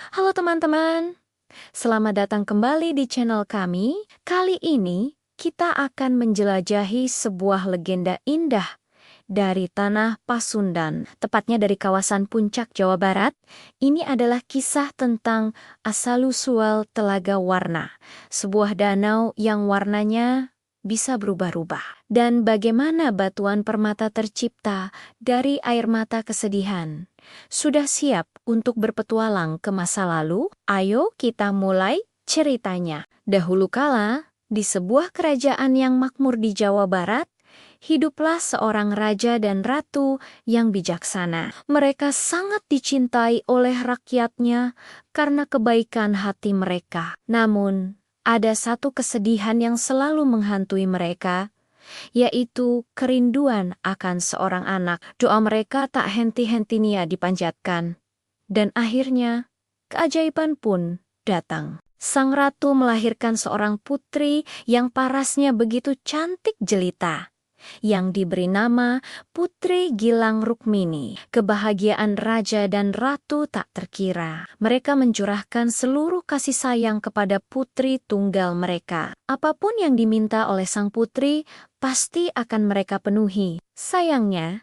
Halo teman-teman, selamat datang kembali di channel kami. Kali ini kita akan menjelajahi sebuah legenda indah dari tanah Pasundan, tepatnya dari kawasan Puncak, Jawa Barat. Ini adalah kisah tentang asal-usul Telaga Warna, sebuah danau yang warnanya bisa berubah-ubah. Dan bagaimana batuan permata tercipta dari air mata kesedihan. Sudah siap untuk berpetualang ke masa lalu? Ayo kita mulai ceritanya. Dahulu kala, di sebuah kerajaan yang makmur di Jawa Barat, hiduplah seorang raja dan ratu yang bijaksana. Mereka sangat dicintai oleh rakyatnya karena kebaikan hati mereka. Namun, ada satu kesedihan yang selalu menghantui mereka, yaitu kerinduan akan seorang anak. Doa mereka tak henti-hentinya dipanjatkan. Dan akhirnya, keajaiban pun datang. Sang ratu melahirkan seorang putri yang parasnya begitu cantik jelita, yang diberi nama Putri Gilang Rukmini. Kebahagiaan raja dan ratu tak terkira. Mereka mencurahkan seluruh kasih sayang kepada putri tunggal mereka. Apapun yang diminta oleh sang putri, pasti akan mereka penuhi. Sayangnya,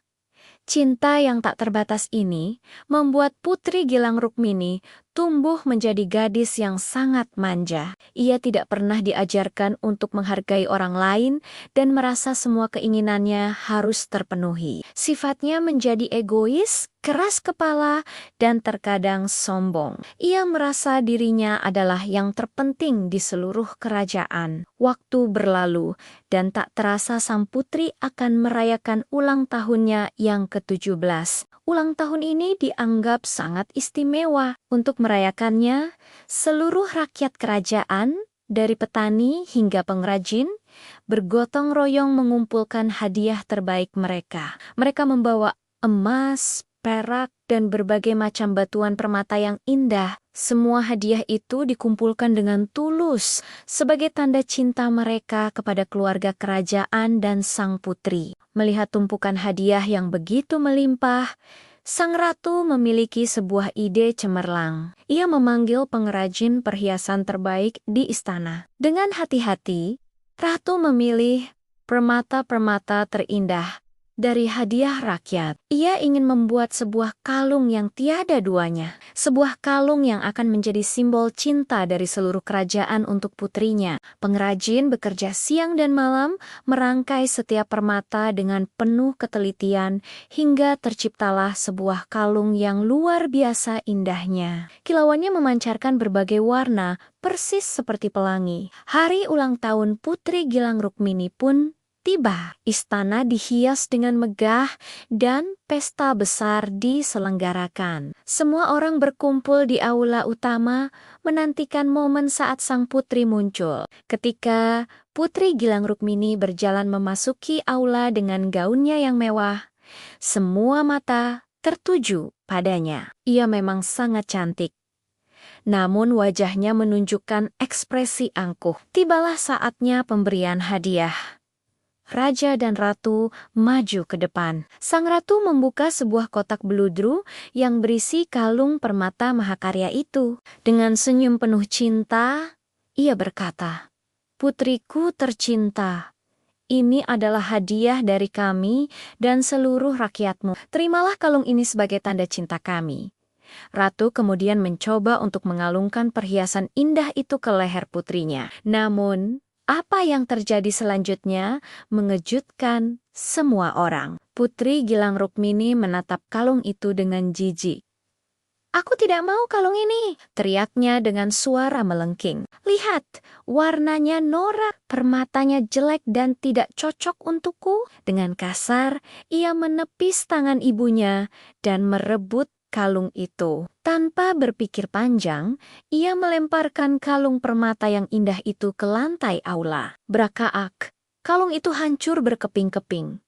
cinta yang tak terbatas ini membuat Putri Gilang Rukmini tumbuh menjadi gadis yang sangat manja. Ia tidak pernah diajarkan untuk menghargai orang lain dan merasa semua keinginannya harus terpenuhi. Sifatnya menjadi egois, keras kepala, dan terkadang sombong. Ia merasa dirinya adalah yang terpenting di seluruh kerajaan. Waktu berlalu, dan tak terasa sang putri akan merayakan ulang tahunnya yang ke-17. Ulang tahun ini dianggap sangat istimewa. Untuk merayakannya, seluruh rakyat kerajaan, dari petani hingga pengrajin, bergotong royong mengumpulkan hadiah terbaik mereka. Mereka membawa emas, perak, dan berbagai macam batuan permata yang indah. Semua hadiah itu dikumpulkan dengan tulus sebagai tanda cinta mereka kepada keluarga kerajaan dan sang putri. Melihat tumpukan hadiah yang begitu melimpah, sang ratu memiliki sebuah ide cemerlang. Ia memanggil pengrajin perhiasan terbaik di istana. Dengan hati-hati, ratu memilih permata-permata terindah dari hadiah rakyat. Ia ingin membuat sebuah kalung yang tiada duanya. Sebuah kalung yang akan menjadi simbol cinta dari seluruh kerajaan untuk putrinya. Pengrajin bekerja siang dan malam, merangkai setiap permata dengan penuh ketelitian, hingga terciptalah sebuah kalung yang luar biasa indahnya. Kilauannya memancarkan berbagai warna, persis seperti pelangi. Hari ulang tahun Putri Gilang Rukmini pun tiba. Istana dihias dengan megah dan pesta besar diselenggarakan. Semua orang berkumpul di aula utama menantikan momen saat sang putri muncul. Ketika Putri Gilang Rukmini berjalan memasuki aula dengan gaunnya yang mewah, semua mata tertuju padanya. Ia memang sangat cantik. Namun wajahnya menunjukkan ekspresi angkuh. Tibalah saatnya pemberian hadiah. Raja dan ratu maju ke depan. Sang ratu membuka sebuah kotak beludru yang berisi kalung permata mahakarya itu. Dengan senyum penuh cinta, ia berkata, "Putriku tercinta, ini adalah hadiah dari kami dan seluruh rakyatmu. Terimalah kalung ini sebagai tanda cinta kami." Ratu kemudian mencoba untuk mengalungkan perhiasan indah itu ke leher putrinya. Namun, apa yang terjadi selanjutnya mengejutkan semua orang. Putri Gilang Rukmini menatap kalung itu dengan jijik. "Aku tidak mau kalung ini," teriaknya dengan suara melengking. "Lihat, warnanya norak, permatanya jelek dan tidak cocok untukku." Dengan kasar, ia menepis tangan ibunya dan merebut kalung itu. Tanpa berpikir panjang, ia melemparkan kalung permata yang indah itu ke lantai aula. Brakaak, kalung itu hancur berkeping-keping.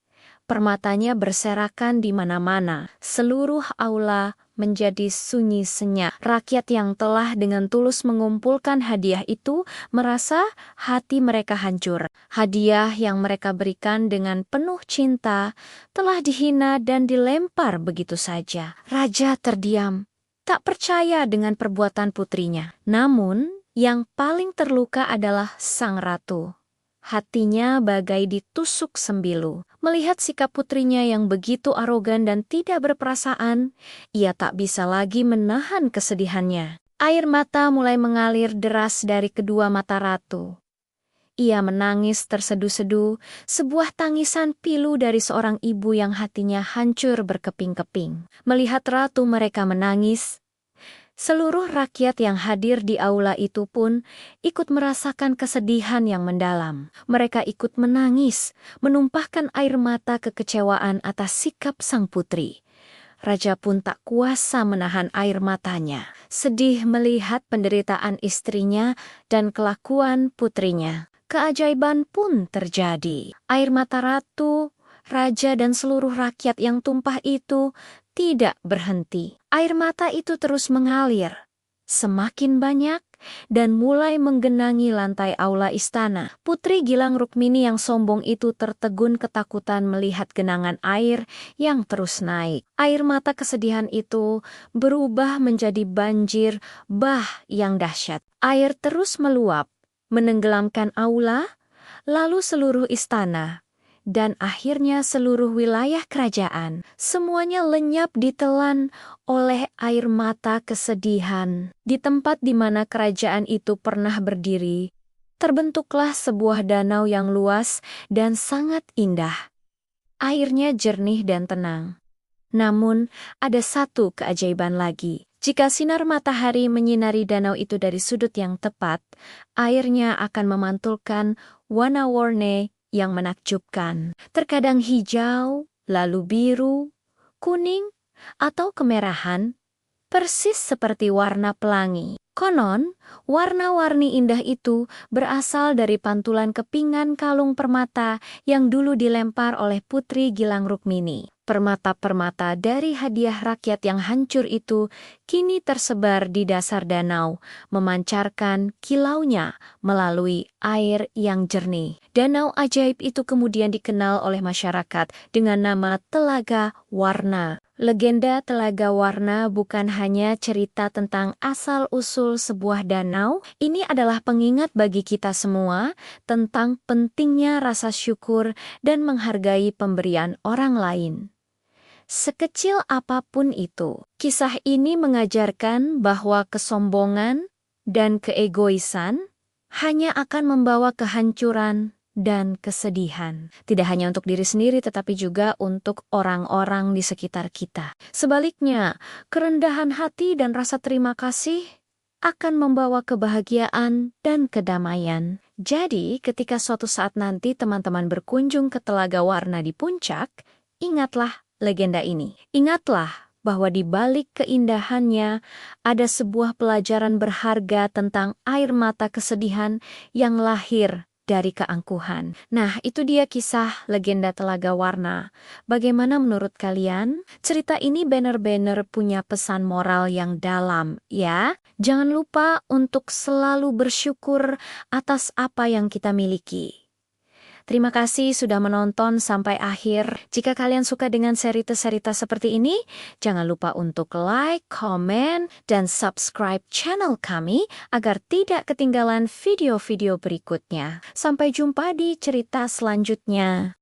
Permatanya berserakan di mana-mana. Seluruh aula menjadi sunyi senyap. Rakyat yang telah dengan tulus mengumpulkan hadiah itu merasa hati mereka hancur. Hadiah yang mereka berikan dengan penuh cinta telah dihina dan dilempar begitu saja. Raja terdiam. tak percaya dengan perbuatan putrinya. Namun, yang paling terluka adalah sang ratu. Hatinya bagai ditusuk sembilu. Melihat sikap putrinya yang begitu arogan dan tidak berperasaan, ia tak bisa lagi menahan kesedihannya. Air mata mulai mengalir deras dari kedua mata ratu. Ia menangis terseduh-seduh, sebuah tangisan pilu dari seorang ibu yang hatinya hancur berkeping-keping. Melihat ratu mereka menangis, seluruh rakyat yang hadir di aula itu pun ikut merasakan kesedihan yang mendalam. Mereka ikut menangis, menumpahkan air mata kekecewaan atas sikap sang putri. Raja pun tak kuasa menahan air matanya, sedih melihat penderitaan istrinya dan kelakuan putrinya. Keajaiban pun terjadi. Air mata ratu, raja dan seluruh rakyat yang tumpah itu tidak berhenti. Air mata itu terus mengalir, semakin banyak, dan mulai menggenangi lantai aula istana. Putri Gilang Rukmini yang sombong itu tertegun ketakutan melihat genangan air yang terus naik. Air mata kesedihan itu berubah menjadi banjir bah yang dahsyat. Air terus meluap, menenggelamkan aula, lalu seluruh istana, dan akhirnya seluruh wilayah kerajaan. Semuanya lenyap ditelan oleh air mata kesedihan. Di tempat di mana kerajaan itu pernah berdiri, terbentuklah sebuah danau yang luas dan sangat indah. Airnya jernih dan tenang. Namun, ada satu keajaiban lagi. Jika sinar matahari menyinari danau itu dari sudut yang tepat, airnya akan memantulkan warna-warni yang menakjubkan. Terkadang hijau, lalu biru, kuning, atau kemerahan, persis seperti warna pelangi. Konon, warna-warni indah itu berasal dari pantulan kepingan kalung permata yang dulu dilempar oleh Putri Gilang Rukmini. Permata-permata dari hadiah rakyat yang hancur itu kini tersebar di dasar danau, memancarkan kilaunya melalui air yang jernih. Danau ajaib itu kemudian dikenal oleh masyarakat dengan nama Telaga Warna. Legenda Telaga Warna bukan hanya cerita tentang asal-usul sebuah danau, ini adalah pengingat bagi kita semua tentang pentingnya rasa syukur dan menghargai pemberian orang lain. Sekecil apapun itu, kisah ini mengajarkan bahwa kesombongan dan keegoisan hanya akan membawa kehancuran dan kesedihan. Tidak hanya untuk diri sendiri, tetapi juga untuk orang-orang di sekitar kita. Sebaliknya, kerendahan hati dan rasa terima kasih akan membawa kebahagiaan dan kedamaian. Jadi, ketika suatu saat nanti teman-teman berkunjung ke Telaga Warna di puncak, ingatlah legenda ini. Ingatlah bahwa di balik keindahannya ada sebuah pelajaran berharga tentang air mata kesedihan yang lahir dari keangkuhan. Nah, itu dia kisah legenda Telaga Warna. Bagaimana menurut kalian? Cerita ini benar-benar punya pesan moral yang dalam, ya. Jangan lupa untuk selalu bersyukur atas apa yang kita miliki. Terima kasih sudah menonton sampai akhir. Jika kalian suka dengan cerita-cerita seperti ini, jangan lupa untuk like, komen, dan subscribe channel kami agar tidak ketinggalan video-video berikutnya. Sampai jumpa di cerita selanjutnya.